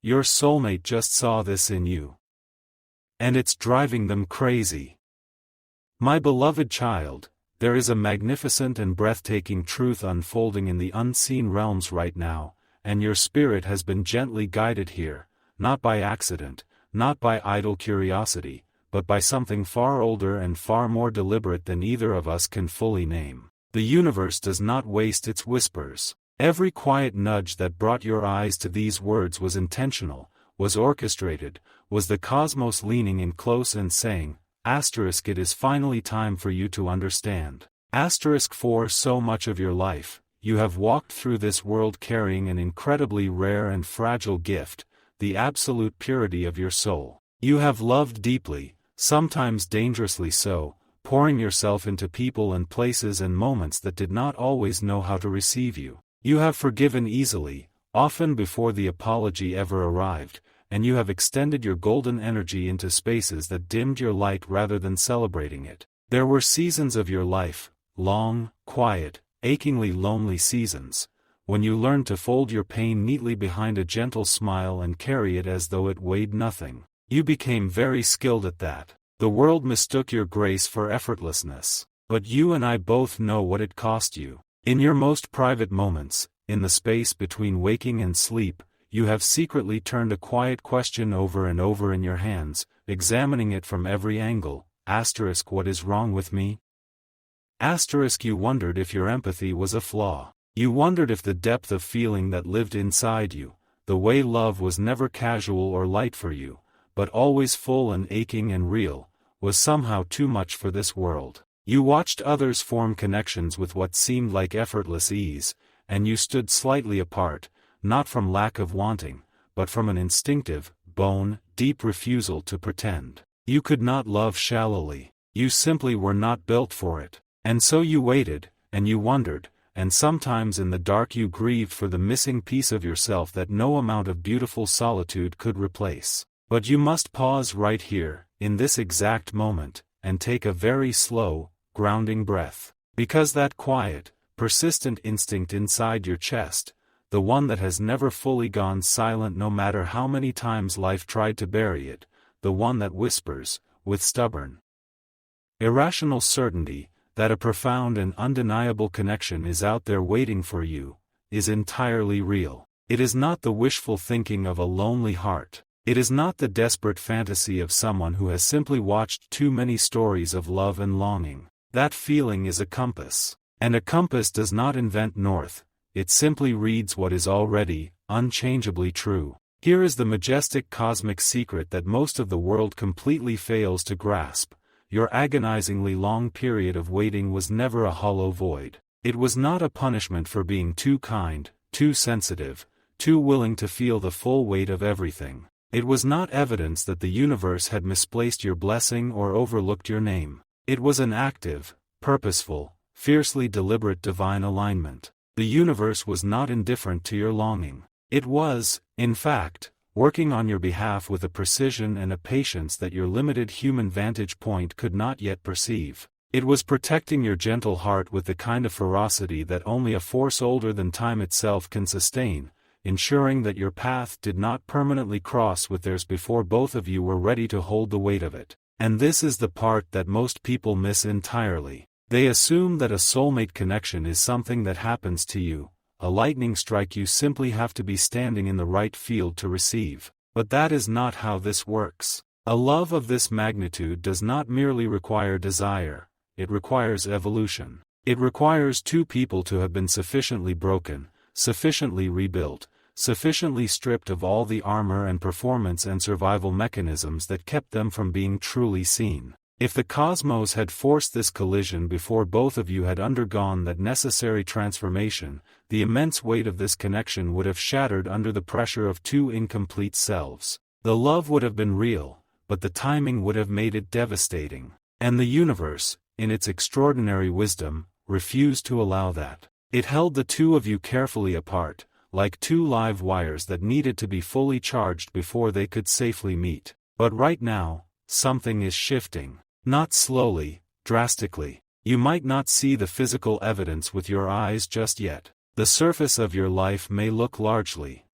Your soulmate just saw this in you. And it's driving them crazy. My beloved child, there is a magnificent and breathtaking truth unfolding in the unseen realms right now, and your spirit has been gently guided here, not by accident, not by idle curiosity, but by something far older and far more deliberate than either of us can fully name. The universe does not waste its whispers. Every quiet nudge that brought your eyes to these words was intentional, was orchestrated, was the cosmos leaning in close and saying, it is finally time for you to understand. For so much of your life, you have walked through this world carrying an incredibly rare and fragile gift, the absolute purity of your soul. You have loved deeply, sometimes dangerously so, pouring yourself into people and places and moments that did not always know how to receive you. You have forgiven easily, often before the apology ever arrived, and you have extended your golden energy into spaces that dimmed your light rather than celebrating it. There were seasons of your life, long, quiet, achingly lonely seasons, when you learned to fold your pain neatly behind a gentle smile and carry it as though it weighed nothing. You became very skilled at that. The world mistook your grace for effortlessness, but you and I both know what it cost you. In your most private moments, in the space between waking and sleep, you have secretly turned a quiet question over and over in your hands, examining it from every angle. What is wrong with me? You wondered if your empathy was a flaw. You wondered if the depth of feeling that lived inside you, the way love was never casual or light for you, but always full and aching and real, was somehow too much for this world. You watched others form connections with what seemed like effortless ease, and you stood slightly apart, not from lack of wanting, but from an instinctive, bone-deep refusal to pretend. You could not love shallowly. You simply were not built for it. And so you waited, and you wondered, and sometimes in the dark you grieved for the missing piece of yourself that no amount of beautiful solitude could replace. But you must pause right here, in this exact moment, and take a very slow, grounding breath. Because that quiet, persistent instinct inside your chest, the one that has never fully gone silent no matter how many times life tried to bury it, the one that whispers, with stubborn, irrational certainty, that a profound and undeniable connection is out there waiting for you, is entirely real. It is not the wishful thinking of a lonely heart. It is not the desperate fantasy of someone who has simply watched too many stories of love and longing. That feeling is a compass. And a compass does not invent north, it simply reads what is already, unchangeably true. Here is the majestic cosmic secret that most of the world completely fails to grasp. Your agonizingly long period of waiting was never a hollow void. It was not a punishment for being too kind, too sensitive, too willing to feel the full weight of everything. It was not evidence that the universe had misplaced your blessing or overlooked your name. It was an active, purposeful, fiercely deliberate divine alignment. The universe was not indifferent to your longing. It was, in fact, working on your behalf with a precision and a patience that your limited human vantage point could not yet perceive. It was protecting your gentle heart with the kind of ferocity that only a force older than time itself can sustain, ensuring that your path did not permanently cross with theirs before both of you were ready to hold the weight of it. And this is the part that most people miss entirely. They assume that a soulmate connection is something that happens to you, a lightning strike you simply have to be standing in the right field to receive. But that is not how this works. A love of this magnitude does not merely require desire, it requires evolution. It requires two people to have been sufficiently broken, sufficiently rebuilt, sufficiently stripped of all the armor and performance and survival mechanisms that kept them from being truly seen. If the cosmos had forced this collision before both of you had undergone that necessary transformation, the immense weight of this connection would have shattered under the pressure of two incomplete selves. The love would have been real, but the timing would have made it devastating. And the universe, in its extraordinary wisdom, refused to allow that. It held the two of you carefully apart, like two live wires that needed to be fully charged before they could safely meet. But right now, something is shifting. Not slowly, drastically. You might not see the physical evidence with your eyes just yet. The surface of your life may look largely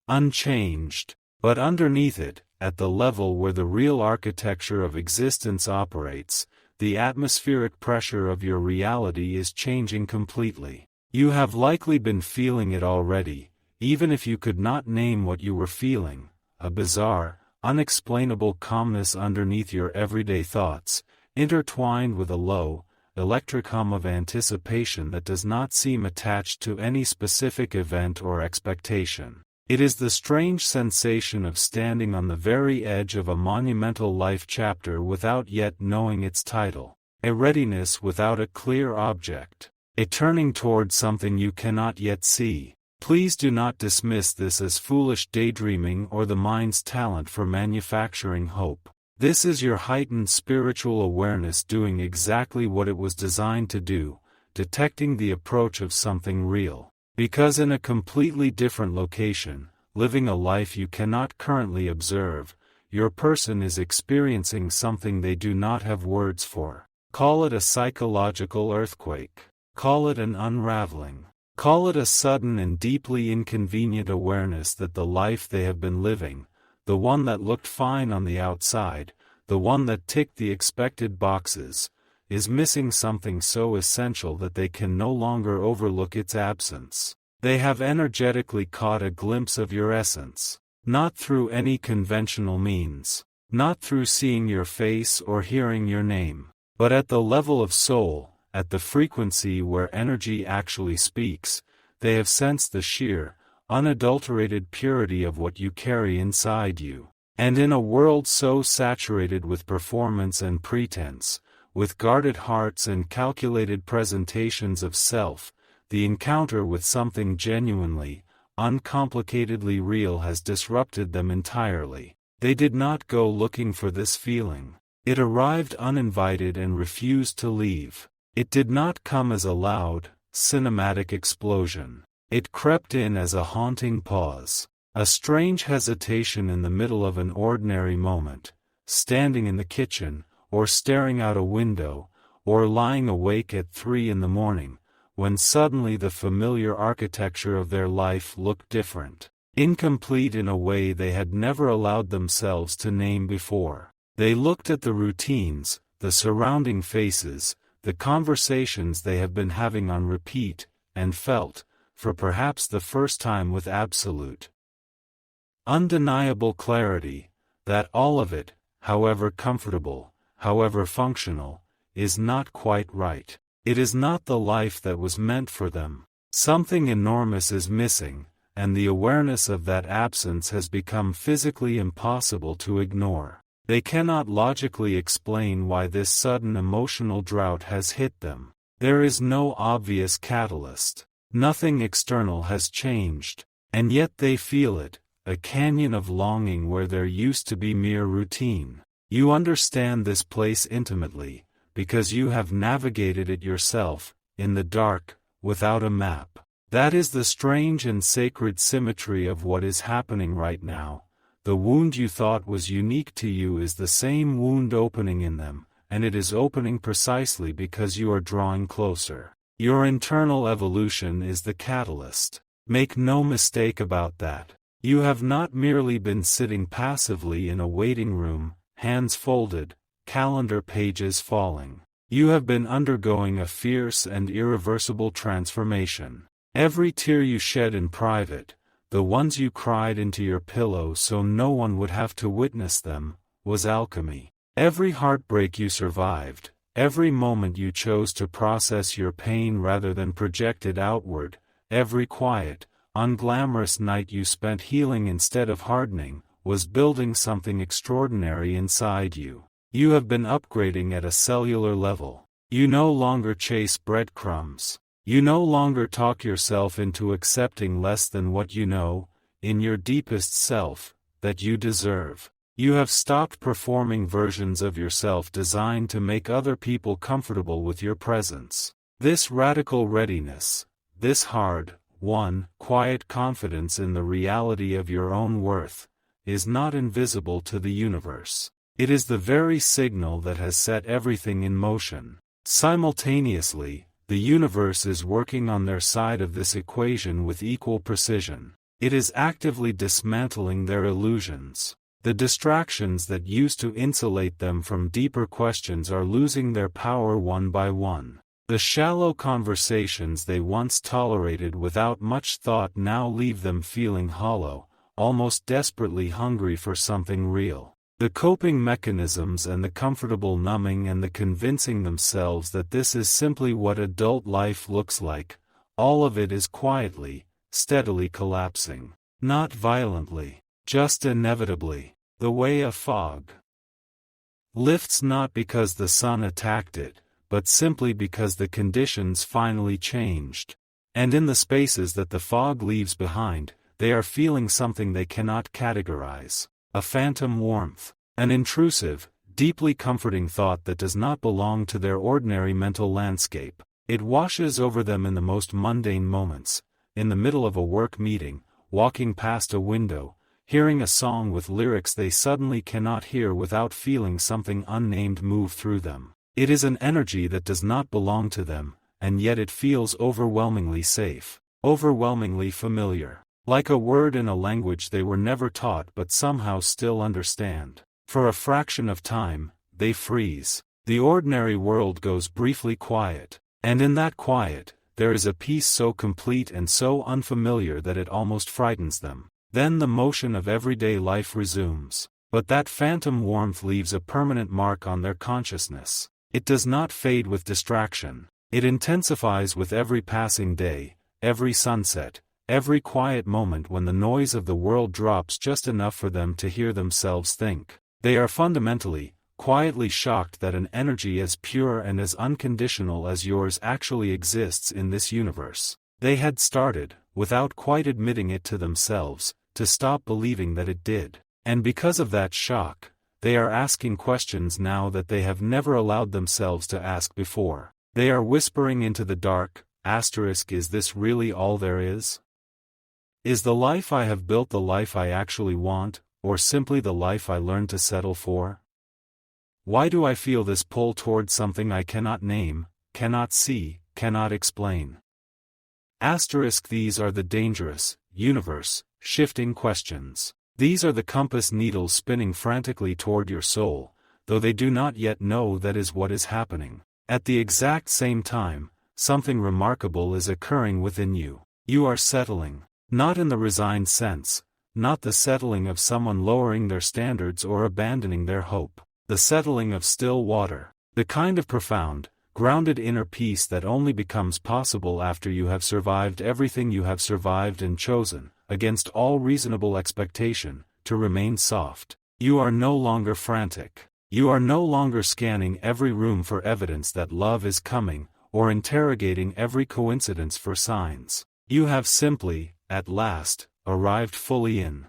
unchanged. But underneath it, at the level where the real architecture of existence operates, the atmospheric pressure of your reality is changing completely. You have likely been feeling it already, even if you could not name what you were feeling, a bizarre, unexplainable calmness underneath your everyday thoughts, intertwined with a low, electric hum of anticipation that does not seem attached to any specific event or expectation. It is the strange sensation of standing on the very edge of a monumental life chapter without yet knowing its title, a readiness without a clear object, a turning toward something you cannot yet see. Please do not dismiss this as foolish daydreaming or the mind's talent for manufacturing hope. This is your heightened spiritual awareness doing exactly what it was designed to do, detecting the approach of something real. Because in a completely different location, living a life you cannot currently observe, your person is experiencing something they do not have words for. Call it a psychological earthquake. Call it an unraveling. Call it a sudden and deeply inconvenient awareness that the life they have been living, the one that looked fine on the outside, the one that ticked the expected boxes, is missing something so essential that they can no longer overlook its absence. They have energetically caught a glimpse of your essence, not through any conventional means, not through seeing your face or hearing your name, but at the level of soul, at the frequency where energy actually speaks. They have sensed the sheer, unadulterated purity of what you carry inside you. And in a world so saturated with performance and pretense, with guarded hearts and calculated presentations of self, the encounter with something genuinely, uncomplicatedly real has disrupted them entirely. They did not go looking for this feeling. It arrived uninvited and refused to leave. It did not come as a loud, cinematic explosion. It crept in as a haunting pause, a strange hesitation in the middle of an ordinary moment, standing in the kitchen, or staring out a window, or lying awake at 3 in the morning, when suddenly the familiar architecture of their life looked different, incomplete in a way they had never allowed themselves to name before. They looked at the routines, the surrounding faces, the conversations they have been having on repeat, and felt, for perhaps the first time with absolute, undeniable clarity, that all of it, however comfortable, however functional, is not quite right. It is not the life that was meant for them. Something enormous is missing, and the awareness of that absence has become physically impossible to ignore. They cannot logically explain why this sudden emotional drought has hit them. There is no obvious catalyst. Nothing external has changed, and yet they feel it, a canyon of longing where there used to be mere routine. You understand this place intimately, because you have navigated it yourself, in the dark, without a map. That is the strange and sacred symmetry of what is happening right now. The wound you thought was unique to you is the same wound opening in them, and it is opening precisely because you are drawing closer. Your internal evolution is the catalyst. Make no mistake about that. You have not merely been sitting passively in a waiting room, hands folded, calendar pages falling. You have been undergoing a fierce and irreversible transformation. Every tear you shed in private, the ones you cried into your pillow so no one would have to witness them, was alchemy. Every heartbreak you survived, every moment you chose to process your pain rather than project it outward, every quiet, unglamorous night you spent healing instead of hardening, was building something extraordinary inside you. You have been upgrading at a cellular level. You no longer chase breadcrumbs. You no longer talk yourself into accepting less than what you know, in your deepest self, that you deserve. You have stopped performing versions of yourself designed to make other people comfortable with your presence. This radical readiness, this hard-won, quiet confidence in the reality of your own worth, is not invisible to the universe. It is the very signal that has set everything in motion. Simultaneously, the universe is working on their side of this equation with equal precision. It is actively dismantling their illusions. The distractions that used to insulate them from deeper questions are losing their power one by one. The shallow conversations they once tolerated without much thought now leave them feeling hollow, almost desperately hungry for something real. The coping mechanisms and the comfortable numbing and the convincing themselves that this is simply what adult life looks like, all of it is quietly, steadily collapsing. Not violently, just inevitably, the way a fog lifts, not because the sun attacked it, but simply because the conditions finally changed. And in the spaces that the fog leaves behind, they are feeling something they cannot categorize. A phantom warmth. An intrusive, deeply comforting thought that does not belong to their ordinary mental landscape. It washes over them in the most mundane moments, in the middle of a work meeting, walking past a window, hearing a song with lyrics they suddenly cannot hear without feeling something unnamed move through them. It is an energy that does not belong to them, and yet it feels overwhelmingly safe, overwhelmingly familiar. Like a word in a language they were never taught but somehow still understand. For a fraction of time, they freeze. The ordinary world goes briefly quiet, and in that quiet, there is a peace so complete and so unfamiliar that it almost frightens them. Then the motion of everyday life resumes. But that phantom warmth leaves a permanent mark on their consciousness. It does not fade with distraction. It intensifies with every passing day, every sunset, every quiet moment when the noise of the world drops just enough for them to hear themselves think. They are fundamentally, quietly shocked that an energy as pure and as unconditional as yours actually exists in this universe. They had started, without quite admitting it to themselves, to stop believing that it did. And because of that shock, they are asking questions now that they have never allowed themselves to ask before. They are whispering into the dark, is this really all there is? Is the life I have built the life I actually want, or simply the life I learned to settle for? Why do I feel this pull toward something I cannot name, cannot see, cannot explain? These are the dangerous, universe-shifting questions. These are the compass needles spinning frantically toward your soul, though they do not yet know that is what is happening. At the exact same time, something remarkable is occurring within you. You are settling, not in the resigned sense, not the settling of someone lowering their standards or abandoning their hope. The settling of still water, the kind of profound, grounded inner peace that only becomes possible after you have survived everything you have survived and chosen, against all reasonable expectation, to remain soft. You are no longer frantic. You are no longer scanning every room for evidence that love is coming, or interrogating every coincidence for signs. You have simply, at last, arrived fully in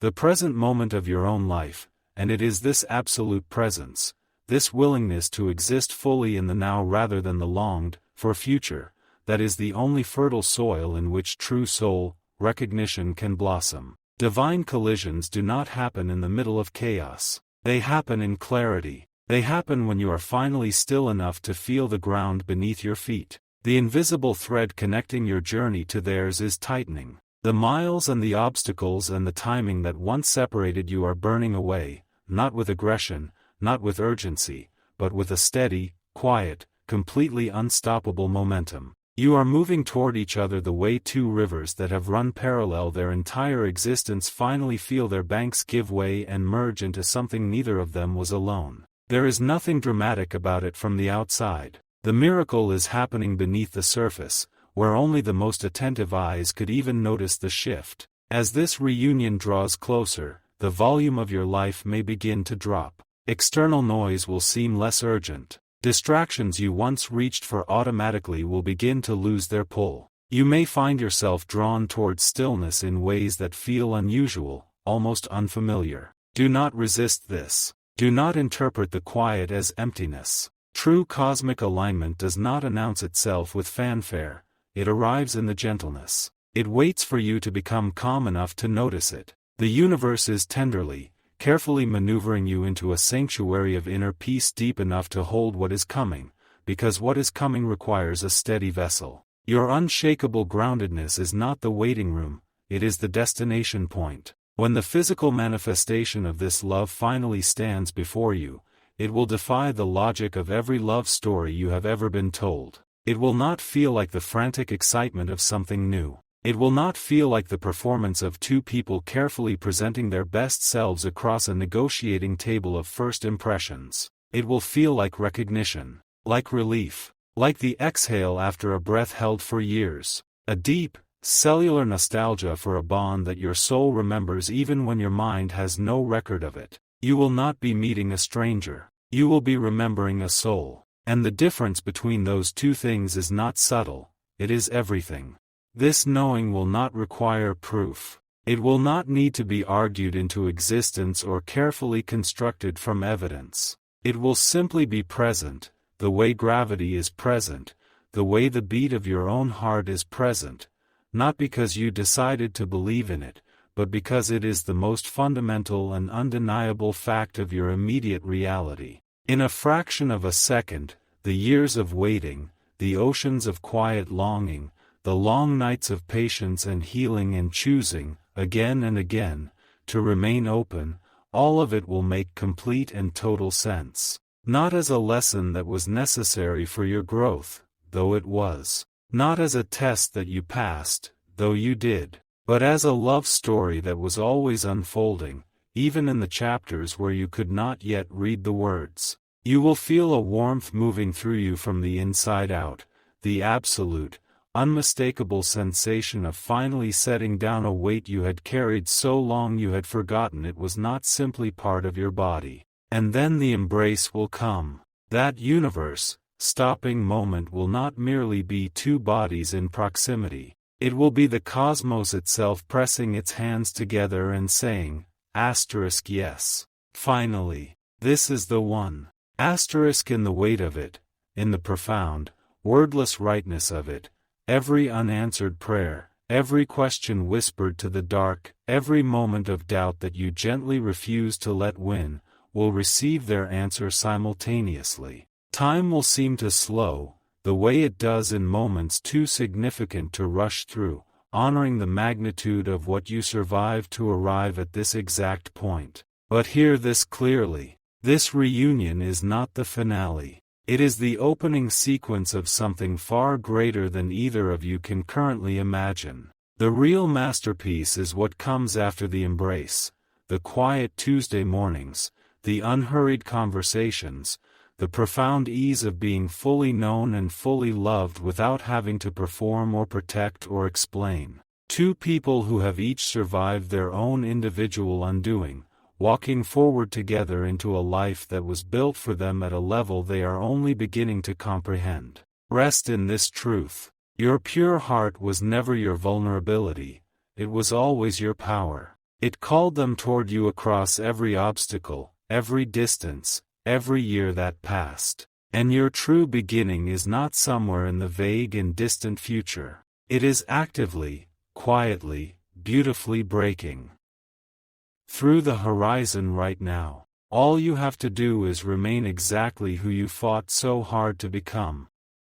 the present moment of your own life, and it is this absolute presence, this willingness to exist fully in the now rather than the longed-for future, that is the only fertile soil in which true soul recognition can blossom. Divine collisions do not happen in the middle of chaos. They happen in clarity. They happen when you are finally still enough to feel the ground beneath your feet. The invisible thread connecting your journey to theirs is tightening. The miles and the obstacles and the timing that once separated you are burning away, not with aggression, not with urgency, but with a steady, quiet, completely unstoppable momentum. You are moving toward each other the way two rivers that have run parallel their entire existence finally feel their banks give way and merge into something neither of them was alone. There is nothing dramatic about it from the outside. The miracle is happening beneath the surface, where only the most attentive eyes could even notice the shift. As this reunion draws closer, the volume of your life may begin to drop. External noise will seem less urgent. Distractions you once reached for automatically will begin to lose their pull. You may find yourself drawn toward stillness in ways that feel unusual, almost unfamiliar. Do not resist this. Do not interpret the quiet as emptiness. True cosmic alignment does not announce itself with fanfare, it arrives in the gentleness. It waits for you to become calm enough to notice it. The universe is tenderly, carefully maneuvering you into a sanctuary of inner peace deep enough to hold what is coming, because what is coming requires a steady vessel. Your unshakable groundedness is not the waiting room, it is the destination point. When the physical manifestation of this love finally stands before you, it will defy the logic of every love story you have ever been told. It will not feel like the frantic excitement of something new. It will not feel like the performance of two people carefully presenting their best selves across a negotiating table of first impressions. It will feel like recognition, like relief, like the exhale after a breath held for years, a deep, cellular nostalgia for a bond that your soul remembers even when your mind has no record of it. You will not be meeting a stranger. You will be remembering a soul. And the difference between those two things is not subtle, it is everything. This knowing will not require proof. It will not need to be argued into existence or carefully constructed from evidence. It will simply be present, the way gravity is present, the way the beat of your own heart is present, not because you decided to believe in it, but because it is the most fundamental and undeniable fact of your immediate reality. In a fraction of a second, the years of waiting, the oceans of quiet longing, the long nights of patience and healing and choosing, again and again, to remain open, all of it will make complete and total sense. Not as a lesson that was necessary for your growth, though it was. Not as a test that you passed, though you did. But as a love story that was always unfolding, even in the chapters where you could not yet read the words. You will feel a warmth moving through you from the inside out, the absolute, unmistakable sensation of finally setting down a weight you had carried so long you had forgotten it was not simply part of your body. And then the embrace will come. That universe, stopping moment will not merely be two bodies in proximity. It will be the cosmos itself pressing its hands together and saying, yes. Finally, this is the one. In the weight of it, in the profound, wordless rightness of it, every unanswered prayer, every question whispered to the dark, every moment of doubt that you gently refuse to let win, will receive their answer simultaneously. Time will seem to slow, the way it does in moments too significant to rush through, honoring the magnitude of what you survived to arrive at this exact point. But hear this clearly. This reunion is not the finale. It is the opening sequence of something far greater than either of you can currently imagine. The real masterpiece is what comes after the embrace, the quiet Tuesday mornings, the unhurried conversations, the profound ease of being fully known and fully loved without having to perform or protect or explain. Two people who have each survived their own individual undoing, walking forward together into a life that was built for them at a level they are only beginning to comprehend. Rest in this truth. Your pure heart was never your vulnerability, it was always your power. It called them toward you across every obstacle, every distance, every year that passed. And your true beginning is not somewhere in the vague and distant future. It is actively, quietly, beautifully breaking through the horizon right now. All you have to do is remain exactly who you fought so hard to become.